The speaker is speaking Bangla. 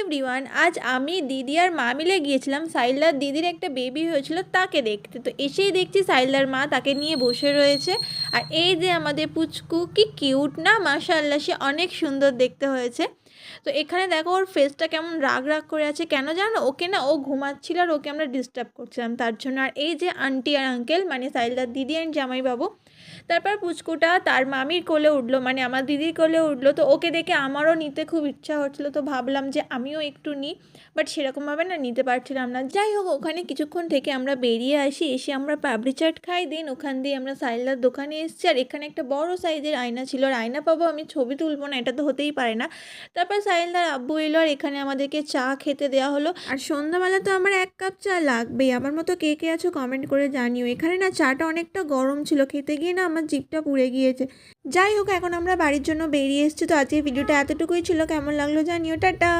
এভরিওয়ান, আজ আমি দিদি আর মা মিলে গিয়েছিলাম সাইলার দিদির একটা বেবি হয়েছিল তাকে দেখতে। তো এসেই দেখছি সাইলার মা তাকে নিয়ে বসে রয়েছে। আর এই যে আমাদের পুচকু, কি কিউট না, মাশাআল্লাহ, সে অনেক সুন্দর দেখতে হয়েছে। তো এখানে দেখো ওর ফেসটা কেমন রাগ রাগ করে আছে, কেন জানো? ওকে না, ও ঘুমাচ্ছিল আর ওকে আমরা ডিস্টার্ব করছিলাম তার জন্য। আর এই যে আন্টি আর আঙ্কেল, মানে সাইলার দিদি অ্যান্ড জামাইবাবু। তারপর পুচকুটা তার মামির কোলে উঠলো, মানে আমার দিদির কোলে উঠলো। তো ওকে দেখে আমারও নিতে খুব ইচ্ছা হচ্ছিলো, তো ভাবলাম যে আমিও একটু নিই, বাট সেরকমভাবে না নিতে পারছিলাম না। যাই হোক, ওখানে কিছুক্ষণ থেকে আমরা বেরিয়ে আসি, এসে আমরা পাপড়ি চাট খাই। দেন ওখান দিয়ে আমরা সাইলার দোকানে এসেছি। আর এখানে একটা বড় সাইজের আয়না ছিল, আর আয়না পাবো আমি ছবি তুলবো না, এটা তো হতেই পারে না। তারপর সাইলার আব্বু এলো, আর এখানে আমাদেরকে চা খেতে দেওয়া হলো। আর সন্ধ্যাবেলা তো আমার 1 কাপ চা লাগবেই। আমার মতো কে কে আছো কমেন্ট করে জানিও। এখানে না চাটা অনেকটা গরম ছিল, খেতে গিয়ে না আমার জিভটা পুড়ে গিয়েছে। যাই হোক, এখন আমরা বাড়ির জন্য বেরিয়ে এসেছি। তো আজকের ভিডিওটা এতটুকুই ছিল, কেমন লাগলো জানিও, টাটা।